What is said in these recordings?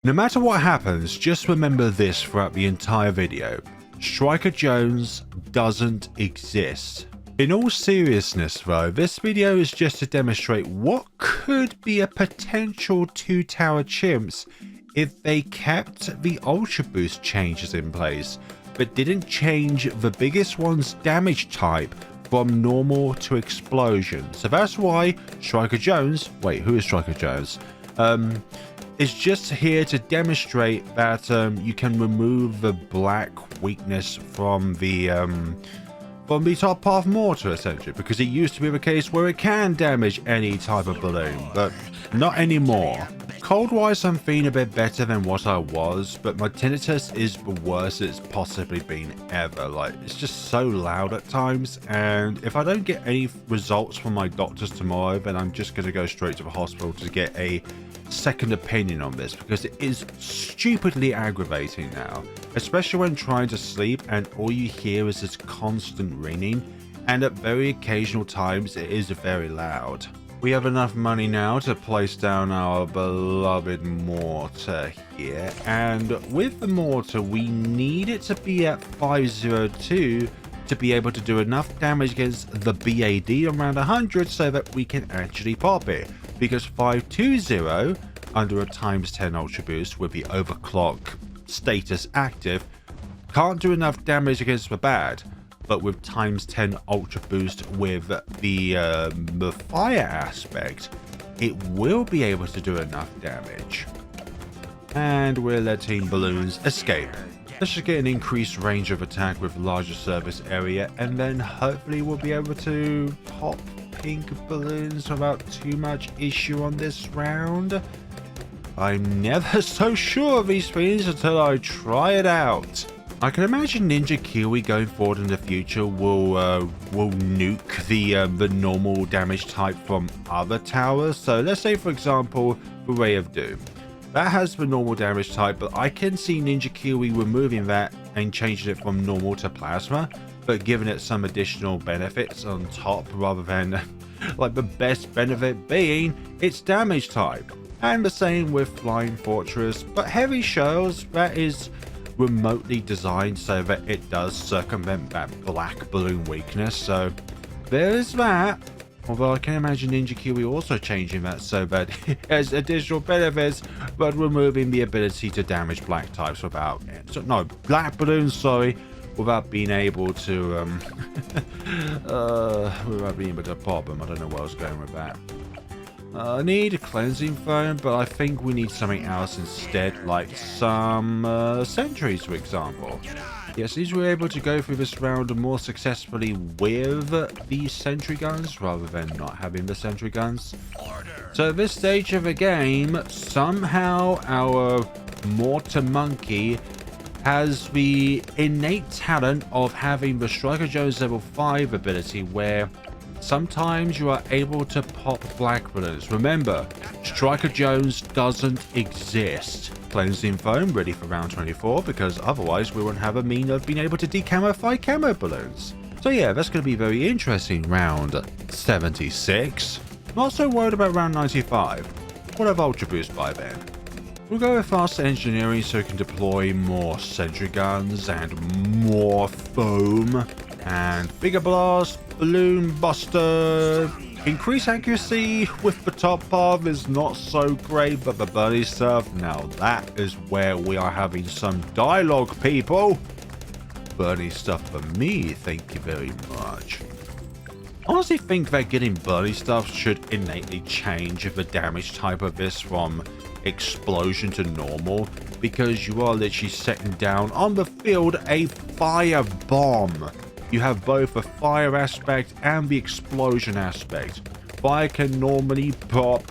No matter what happens, just remember this throughout the entire video. Striker Jones doesn't exist. In all seriousness though, this video is just to demonstrate what could be a potential 2-tower chimps if they kept the Ultra Boost changes in place, but didn't change the biggest one's damage type from normal to explosion. So that's why Striker Jones, wait, who is Striker Jones? Is just here to demonstrate that you can remove the black weakness from the top half mortar, essentially, because it used to be the case where it can damage any type of balloon, but not anymore. Cold-wise, I'm feeling a bit better than what I was, but my tinnitus is the worst it's possibly been ever. Like, it's just so loud at times, and if I don't get any results from my doctors tomorrow, then I'm just going to go straight to the hospital to get a second opinion on this, because it is stupidly aggravating now, especially when trying to sleep and all you hear is this constant ringing, and at very occasional times it is very loud. We have enough money now to place down our beloved mortar here, and with the mortar we need it to be at 502 to be able to do enough damage against the BAD around 100 so that we can actually pop it, because 520 under a ×10 Ultra Boost with the overclock status active can't do enough damage against the bad, but with ×10 Ultra Boost with the fire aspect, it will be able to do enough damage. And we're letting balloons escape. Let's just get an increased range of attack with larger surface area, and then hopefully we'll be able to pop pink balloons without too much issue on this round. I'm never so sure of these things until I try it out. I can imagine Ninja Kiwi going forward in the future will nuke the normal damage type from other towers. So let's say, for example, the Ray of Doom. That has the normal damage type, but I can see Ninja Kiwi removing that and changing it from normal to plasma, but giving it some additional benefits on top rather than like the best benefit being its damage type. And the same with Flying Fortress, but Heavy Shells, that is remotely designed so that it does circumvent that black balloon weakness, so there is that. Although I can imagine Ninja Kiwi also changing that so that it has additional benefits, but removing the ability to damage black types without, black balloons, sorry, without being able to, without being able to pop them. I don't know where I was going with that. I need a cleansing foam, but I think we need something else instead, like some sentries, for example. Yes, these were able to go through this round more successfully with the sentry guns rather than not having the sentry guns. So at this stage of the game, somehow our Mortar Monkey has the innate talent of having the Striker Jones level 5 ability, where sometimes you are able to pop black balloons. Remember, Striker Jones doesn't exist. Cleansing foam ready for round 24, because otherwise we won't have a mean of being able to decamify camo balloons. So yeah, that's going to be very interesting. Round 76. Not so worried about round 95. We'll have Ultra Boost by then. We'll go with faster engineering so we can deploy more sentry guns and more foam. And bigger blast, balloon buster. Increase accuracy with the top half is not so great, but the buddy stuff, now that is where we are having some dialogue, people. Buddy stuff for me, thank you very much. I honestly think that getting buddy stuff should innately change the damage type of this from explosion to normal, because you are literally setting down on the field a fire bomb. You have both the fire aspect and the explosion aspect. Fire can normally pop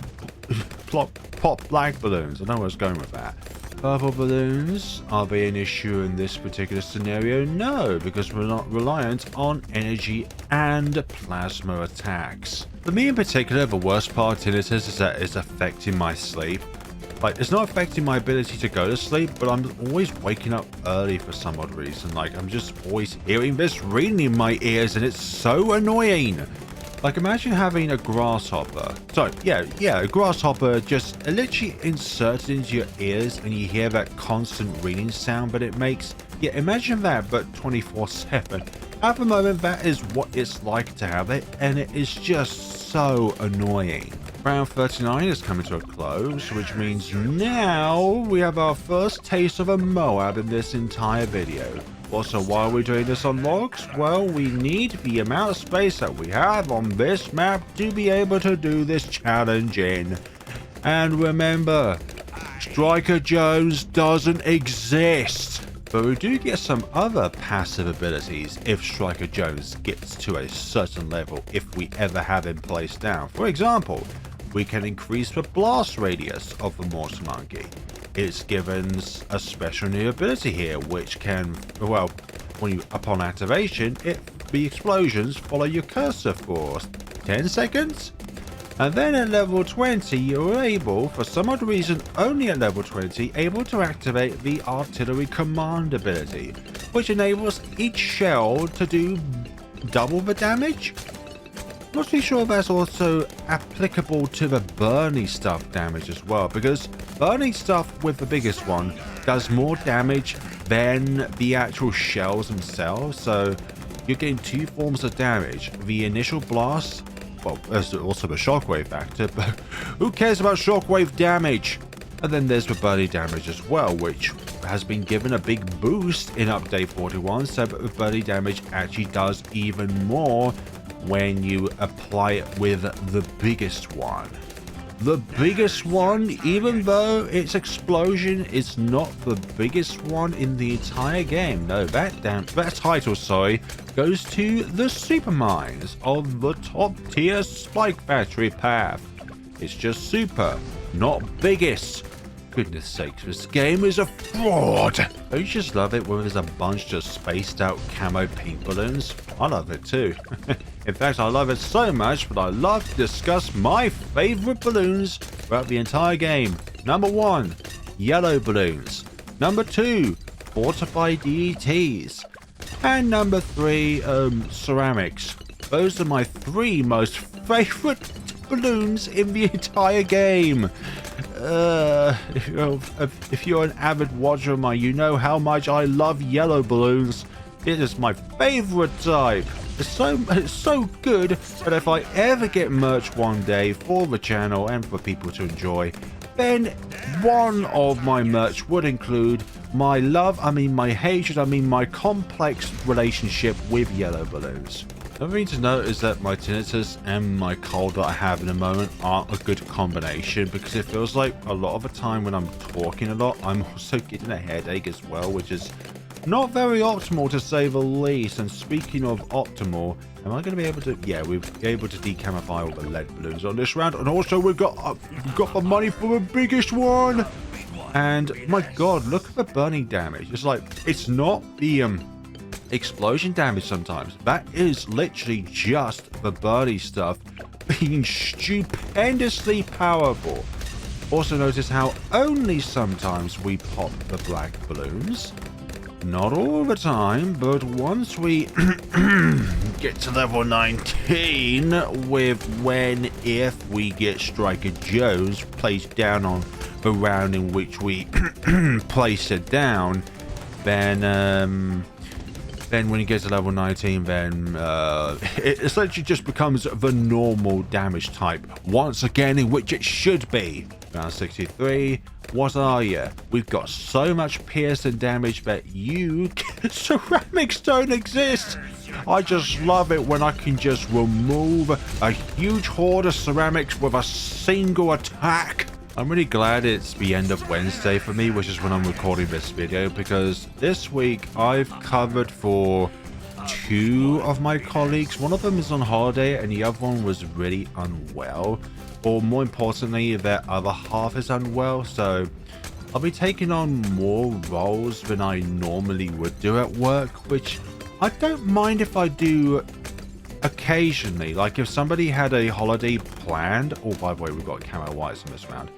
black balloons. I know where I was going with that. Purple balloons, are they an issue in this particular scenario? No, because we're not reliant on energy and plasma attacks. For me in particular, the worst part of tinnitus is that it's affecting my sleep. Like, it's not affecting my ability to go to sleep, but I'm always waking up early for some odd reason. Like, I'm just always hearing this ringing in my ears, and it's so annoying. Like imagine having a grasshopper. Sorry, a grasshopper just literally inserted into your ears and you hear that constant ringing sound, but it makes, yeah, imagine that, but 24/7. At the moment, that is what it's like to have it, and it is just so annoying. Round 39 is coming to a close, which means now we have our first taste of a Moab in this entire video. Also, why are we doing this on logs? Well, we need the amount of space that we have on this map to be able to do this challenge in. And remember, Striker Jones doesn't exist. But we do get some other passive abilities if Striker Jones gets to a certain level, if we ever have him placed down. For example, we can increase the blast radius of the Mortar Monkey. It's given a special new ability here, which can, well, when you, upon activation, the explosions follow your cursor for 10 seconds. And then at level 20, you're able, for some odd reason only at level 20, able to activate the artillery command ability, which enables each shell to do double the damage. Not too sure if that's also applicable to the burning stuff damage as well, because burning stuff with the biggest one does more damage than the actual shells themselves, so you're getting two forms of damage. The initial blast, well, there's also the shockwave factor, but who cares about shockwave damage? And then there's the burning damage as well, which has been given a big boost in update 41, so that the burning damage actually does even more when you apply it with the biggest one. The biggest one, even though its explosion is not the biggest one in the entire game. No, that title, sorry, goes to the super mines of the top tier spike factory path. It's just super, not biggest. Goodness sakes, this game is a fraud. Don't you just love it when there's a bunch of spaced out camo pink balloons? I love it too. In fact, I love it so much that I love to discuss my favorite balloons throughout the entire game. Number 1, yellow balloons. Number 2, fortified DETs. And number 3, ceramics. Those are my 3 most favorite balloons in the entire game. If you're an avid watcher of mine, you know how much I love yellow balloons. It is my favorite type. It's so good that if I ever get merch one day for the channel and for people to enjoy, then one of my merch would include my love, my hatred, my complex relationship with yellow balloons. Another thing to note is that my tinnitus and my cold that I have in the moment aren't a good combination, because it feels like a lot of the time when I'm talking a lot, I'm also getting a headache as well, which is not very optimal to say the least. And speaking of optimal, am I going to be able to, yeah, we'll be able to decamify all the lead balloons on this round. And also we've got the money for the biggest one. And my god, look at the burning damage. It's like, it's not the explosion damage sometimes. That is literally just the burning stuff being stupendously powerful. Also notice how only sometimes we pop the black balloons. Not all the time, but once we get to level 19 with if we get Striker Jones placed down on the round in which we place it down, then when you get to level 19, then it essentially just becomes the normal damage type once again, in which it should be. Round 63, what are you? We've got so much piercing damage that ceramics don't exist. I just love it when I can just remove a huge horde of ceramics with a single attack. I'm really glad it's the end of Wednesday for me, which is when I'm recording this video, because this week I've covered for 2 of my colleagues. One of them is on holiday and the other one was really unwell, or more importantly, their other half is unwell, so I'll be taking on more roles than I normally would do at work, which I don't mind if I do occasionally. Like if somebody had a holiday planned, oh, by the way, we've got camo whites in this round.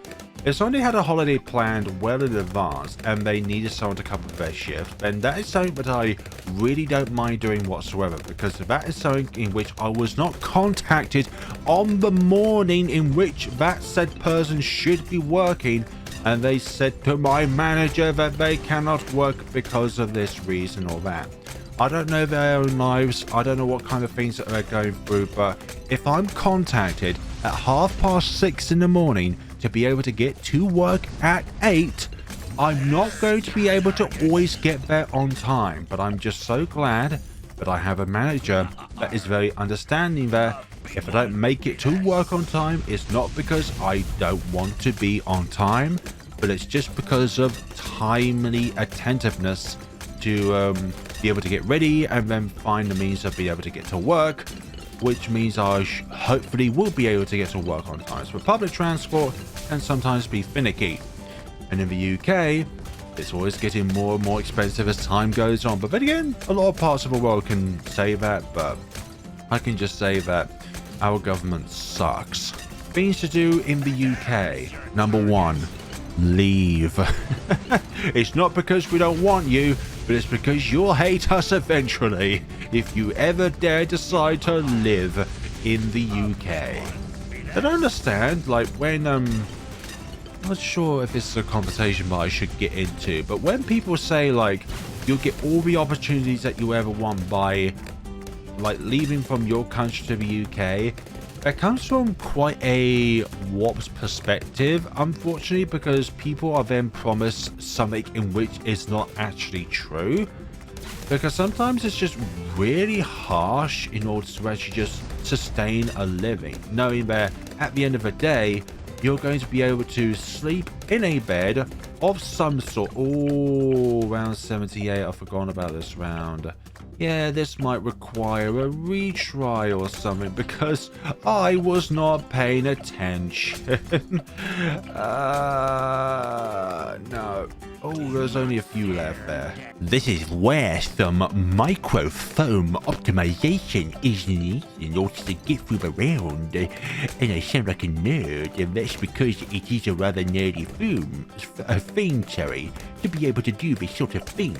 If somebody had a holiday planned well in advance and they needed someone to cover their shift, then that is something that I really don't mind doing whatsoever, because that is something in which I was not contacted on the morning in which that said person should be working, and they said to my manager that they cannot work because of this reason or that. I don't know their own lives, I don't know what kind of things that they're going through, but if I'm contacted at 6:30 in the morning to be able to get to work at 8, I'm not going to be able to always get there on time. But I'm just so glad that I have a manager that is very understanding that if I don't make it to work on time, it's not because I don't want to be on time, but it's just because of timely attentiveness to be able to get ready and then find the means of being able to get to work, which means I hopefully will be able to get to work on time. So public transport can sometimes be finicky. And in the UK, it's always getting more and more expensive as time goes on. But then again, a lot of parts of the world can say that, but I can just say that our government sucks. Things to do in the UK. Number 1, leave. It's not because we don't want you, but it's because you'll hate us eventually if you ever dare decide to live in the UK. I don't understand, like when I'm not sure if this is a conversation that I should get into, but when people say like you'll get all the opportunities that you ever want by like leaving from your country to the UK, that comes from quite a warped perspective, unfortunately, because people are then promised something in which is not actually true. Because sometimes it's just really harsh in order to actually just sustain a living, knowing that at the end of the day, you're going to be able to sleep in a bed of some sort. Oh, round 78, I've forgotten about this round. Yeah, this might require a retry or something because I was not paying attention. No. Oh, there's only a few left there. This is where some microfoam optimization is needed in order to get through the round. And I sound like a nerd, and that's because it is a rather nerdy thing, sorry, to be able to do this sort of thing,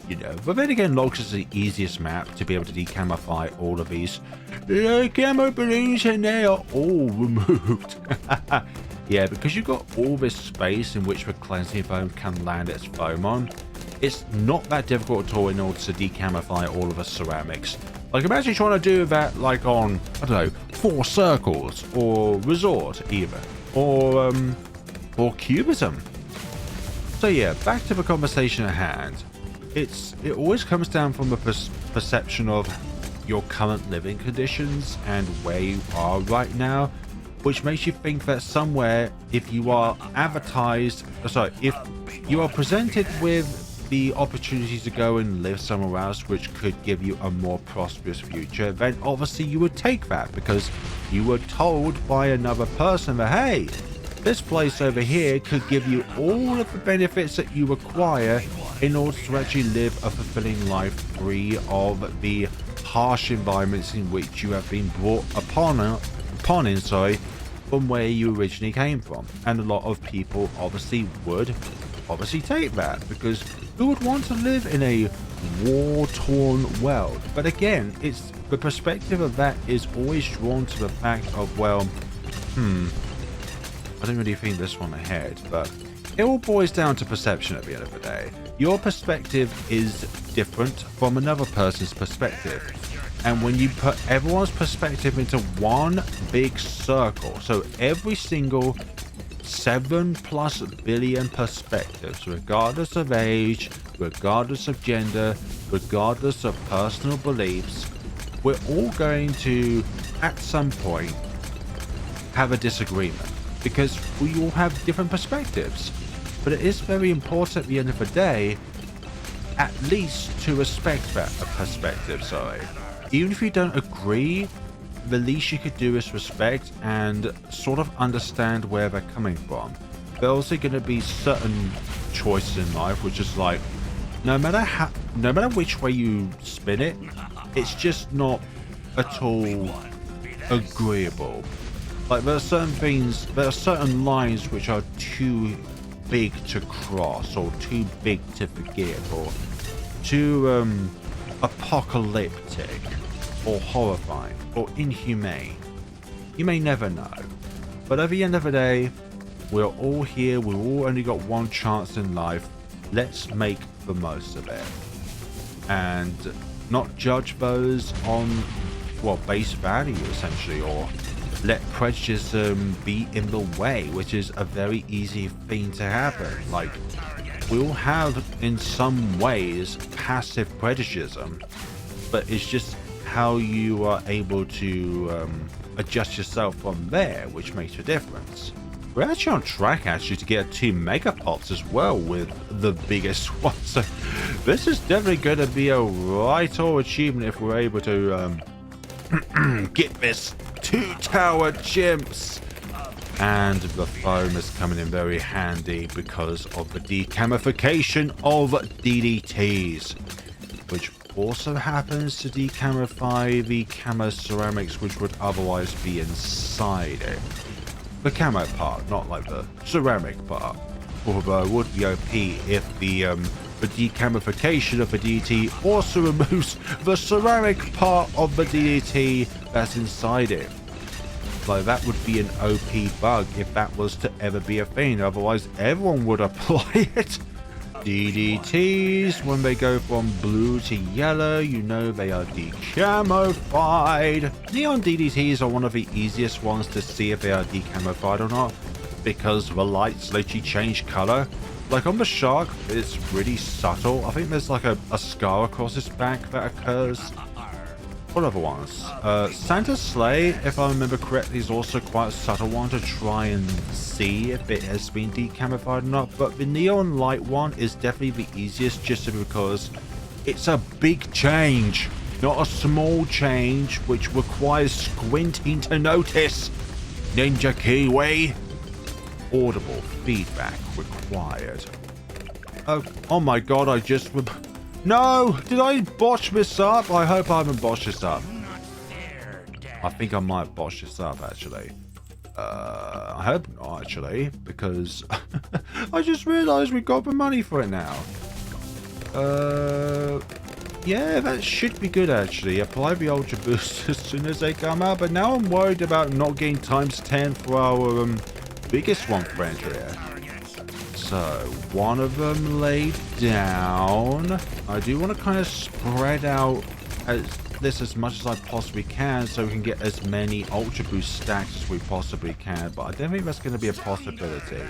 you know. But then again, Logs is the easiest map to be able to decamify all of these. The camo balloons and they are all removed. Yeah, because you've got all this space in which the cleansing foam can land its foam on, it's not that difficult at all in order to decamify all of the ceramics. Like imagine trying to do that like on, I don't know, 4 circles or resort even, or cubism. So yeah, back to the conversation at hand. It always comes down from the perception of your current living conditions and where you are right now, which makes you think that somewhere, if you are if you are presented with the opportunity to go and live somewhere else which could give you a more prosperous future, then obviously you would take that because you were told by another person that, hey, this place over here could give you all of the benefits that you require in order to actually live a fulfilling life free of the harsh environments in which you have been brought upon from where you originally came from. And a lot of people obviously would take that, because who would want to live in a war-torn world? But again, it's the perspective of that is always drawn to the fact of, well, I don't really think this one ahead, but it all boils down to perception at the end of the day. Your perspective is different from another person's perspective. And when you put everyone's perspective into one big circle, so every single 7+ billion perspectives, regardless of age, regardless of gender, regardless of personal beliefs, we're all going to, at some point, have a disagreement. Because we all have different perspectives. But it is very important at the end of the day, at least to respect that perspective, Even if you don't agree, the least you could do is respect and sort of understand where they're coming from. There's also going to be certain choices in life which is like, no matter which way you spin it, it's just not at all agreeable. Like there are certain things, there are certain lines which are too big to cross, or too big to forgive, or too apocalyptic, or horrifying, or inhumane. You may never know. But at the end of the day, we're all here, we've all only got one chance in life. Let's make the most of it. And not judge those on, well, base value, essentially, or let prejudice be in the way, which is a very easy thing to happen. Like, we all have, in some ways, passive prejudice, but it's just how you are able to adjust yourself from there, which makes a difference. We're actually on track to get 2 megapops as well with the biggest one, so this is definitely going to be a right or achievement if we're able to get this 2 tower chimps. And the foam is coming in very handy because of the decamification of DDTs, which also happens to decamify the camo ceramics which would otherwise be inside it. The camo part, not like the ceramic part. Although it would be OP if the decamification of the DDT also removes the ceramic part of the DDT that's inside it. Like, that would be an OP bug if that was to ever be a thing, otherwise everyone would apply it. DDTs, when they go from blue to yellow, you know they are decamified. Neon DDTs are one of the easiest ones to see if they are decamified or not, because the lights literally change color. Like on the shark, it's really subtle. I think there's like a scar across his back that occurs. What other ones? Santa's sleigh, if I remember correctly, is also quite a subtle one to try and see if it has been decamified or not. But the neon light one is definitely the easiest, just because it's a big change, not a small change, which requires squinting to notice. Ninja Kiwi. Audible feedback required. Oh my god, I just... No! Did I botch this up? I hope I haven't botched this up. I think I might botch this up, actually. I hope not, actually, because I just realised we got the money for it now. Yeah, that should be good, actually. Apply the Ultra Boost as soon as they come out, but now I'm worried about not getting ×10 for our biggest one friend here. So, one of them laid down. I do want to kind of spread out this as much as I possibly can so we can get as many Ultra Boost stacks as we possibly can, but I don't think that's going to be a possibility.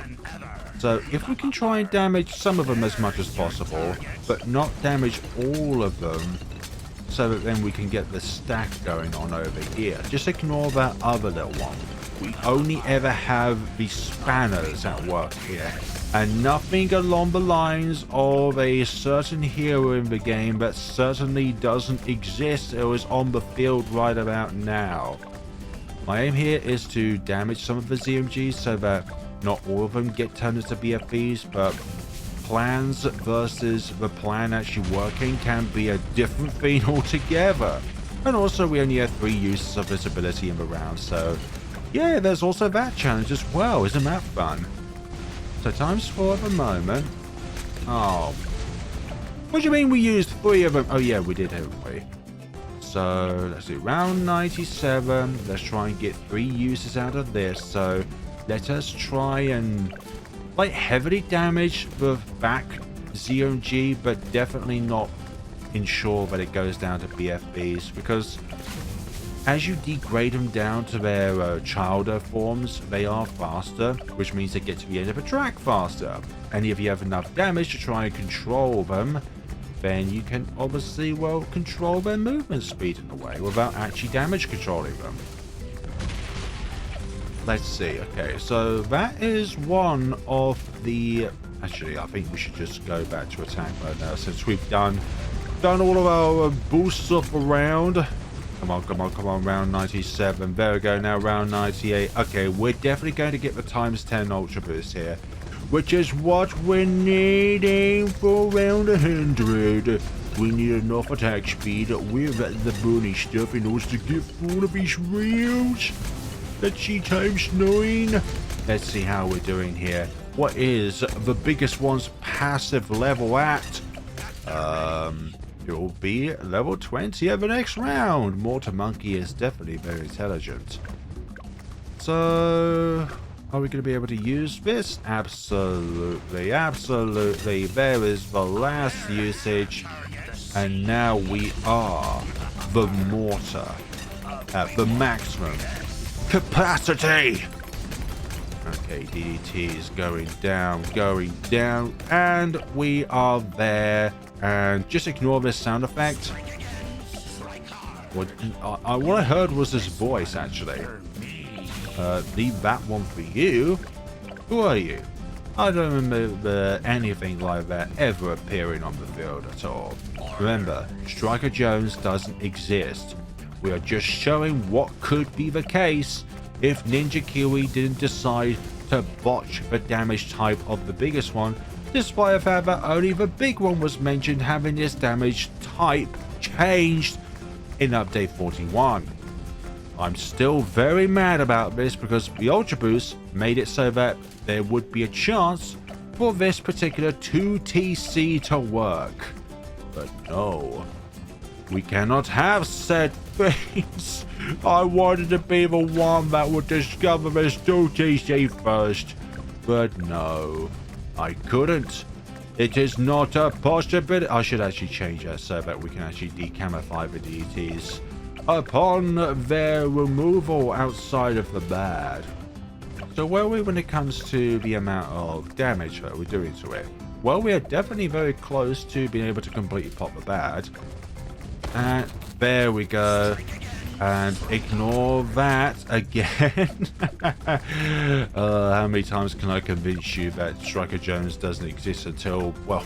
So, if we can try and damage some of them as much as possible, but not damage all of them, so that then we can get the stack going on over here. Just ignore that other little one. We only ever have the spanners at work here, and nothing along the lines of a certain hero in the game that certainly doesn't exist or is on the field right about now. My aim here is to damage some of the ZMGs so that not all of them get turned into BFBs, but plans versus the plan actually working can be a different thing altogether. And also we only have 3 uses of this ability in the round, so yeah, there's also that challenge as well. Isn't that fun? So ×4 at the moment. Oh. What do you mean we used 3 of them? Oh yeah, we did, haven't we? So let's do round 97. Let's try and get 3 uses out of this. So let us try and like heavily damage the back ZOMG, but definitely not ensure that it goes down to BFBs, because as you degrade them down to their childer forms, they are faster, which means they get to the end of a track faster. And if you have enough damage to try and control them, then you can obviously, well, control their movement speed in a way without actually damage controlling them. Let's see. Okay, so that is one of the... Actually, I think we should just go back to attack mode now, since we've done all of our boosts up around. Come on, round 97. There we go, now round 98. Okay, we're definitely going to get the ×10 Ultra Boost here, which is what we're needing for round 100. We need enough attack speed with the bunny stuff in order to get all of these rounds. Let's see times 9. Let's see how we're doing here. What is the biggest one's passive level at? It will be level 20 of the next round. Mortar Monkey is definitely very intelligent. So, are we going to be able to use this? Absolutely, absolutely. There is the last usage. And now we are the Mortar at the maximum capacity. Okay, DDT is going down, and we are there. And just ignore this sound effect. What I heard was his voice, actually. Leave that one for you. Who are you? I don't remember anything like that ever appearing on the field at all. Remember, Striker Jones doesn't exist. We are just showing what could be the case if Ninja Kiwi didn't decide to botch the damage type of the biggest one, despite the fact that only the big one was mentioned having its damage type changed in update 41. I'm still very mad about this because the Ultra Boost made it so that there would be a chance for this particular 2TC to work. But no, we cannot have said things. I wanted to be the one that would discover this 2TC first, but no, I couldn't. It is not a possibility. I should actually change that so that we can actually decamouflage the DTs upon their removal outside of the bad. So where are we when it comes to the amount of damage that we're doing to it? Well, we are definitely very close to being able to completely pop the bad. And there we go. And ignore that again. How many times can I convince you that Striker Jones doesn't exist until, well,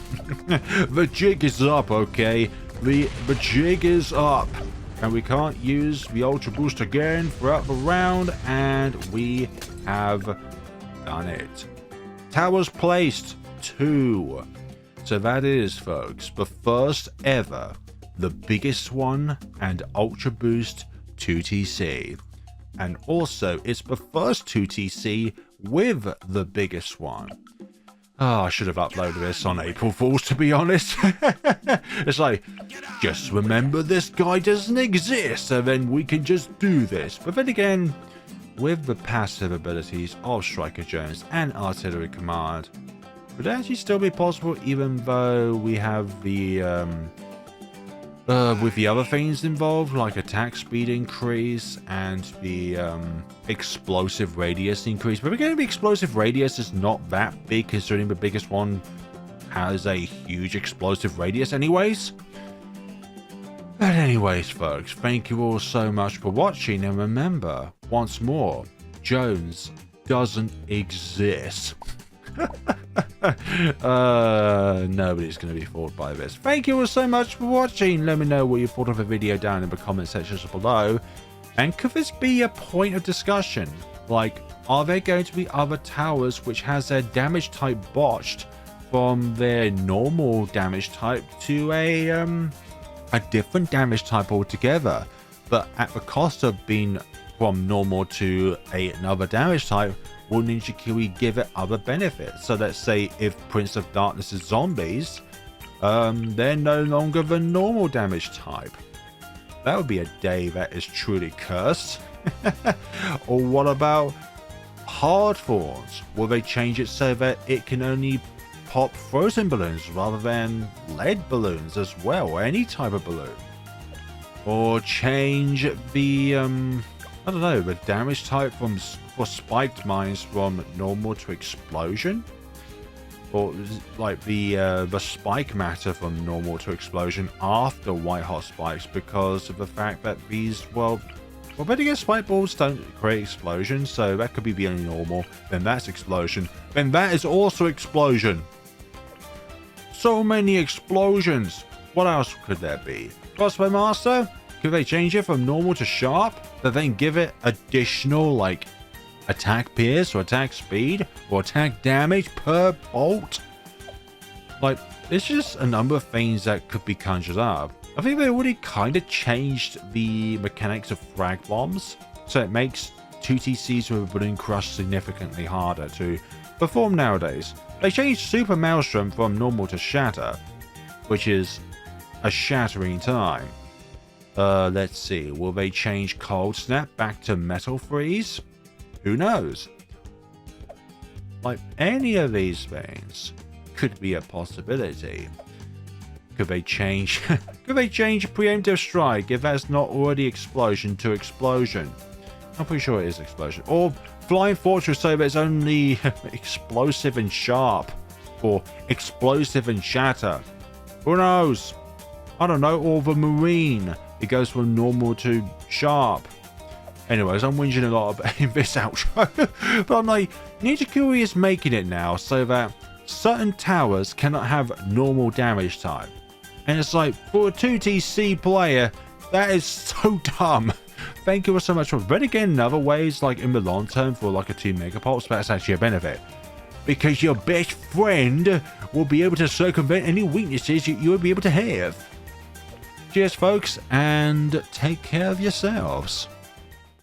the jig is up, okay? The jig is up. And we can't use the Ultra Boost again throughout the round. And we have done it. Towers placed 2. So that is, folks, the first ever, the biggest one, and Ultra Boost 2TC. And also, it's the first 2TC with the biggest one. Oh, I should have uploaded this on April Fool's, to be honest. It's like, just remember this guy doesn't exist, and then we can just do this. But then again, with the passive abilities of Striker Jones and Artillery Command, would it actually still be possible even though we have the with the other things involved, like attack speed increase and the explosive radius increase? But again, the explosive radius is not that big considering the biggest one has a huge explosive radius anyways. But anyways, folks, thank you all so much for watching, and remember, once more, Jones doesn't exist. Nobody's going to be fooled by this. Thank you all so much for watching. Let me know what you thought of the video down in the comment sections below. And could this be a point of discussion? Like, are there going to be other towers which has their damage type botched from their normal damage type to a different damage type altogether, but at the cost of being from normal to another damage type? Will Ninja Kiwi give it other benefits? So let's say if Prince of Darkness is zombies, they're no longer the normal damage type. That would be a day that is truly cursed. Or what about hard thorns? Will they change it so that it can only pop frozen balloons rather than lead balloons as well, or any type of balloon? Or change the I don't know, the damage type for spiked mines from normal to explosion? Or like the spike matter from normal to explosion after white hot spikes, because of the fact that these, well, better get spike balls don't create explosions, so that could be the only normal. Then that's explosion. Then that is also explosion. So many explosions. What else could there be? Crossbow Master? Could they change it from normal to sharp, but then give it additional, like, attack pierce or attack speed or attack damage per bolt? Like, there's just a number of things that could be conjured up. I think they already kind of changed the mechanics of frag bombs, so it makes 2TCs with a balloon crush significantly harder to perform nowadays. They changed Super Maelstrom from normal to shatter, which is a shattering time. Let's see, will they change Cold Snap back to Metal Freeze? Who knows? Like, any of these things could be a possibility. Could they change could they change Preemptive Strike if that's not already Explosion to Explosion? I'm pretty sure it is Explosion. Or Flying Fortress so that it's only Explosive and Sharp. Or Explosive and Shatter. Who knows? I don't know. Or the Marine. It goes from normal to sharp. Anyways, I'm whinging a lot in this outro. But I'm like, Ninja Kuri is making it now so that certain towers cannot have normal damage time. And it's like, for a 2TC player, that is so dumb. Thank you so much for it. Then again, in other ways, like in the long term for like a 2 Megapulse, that's actually a benefit. Because your best friend will be able to circumvent any weaknesses you will be able to have. Cheers, folks, and take care of yourselves.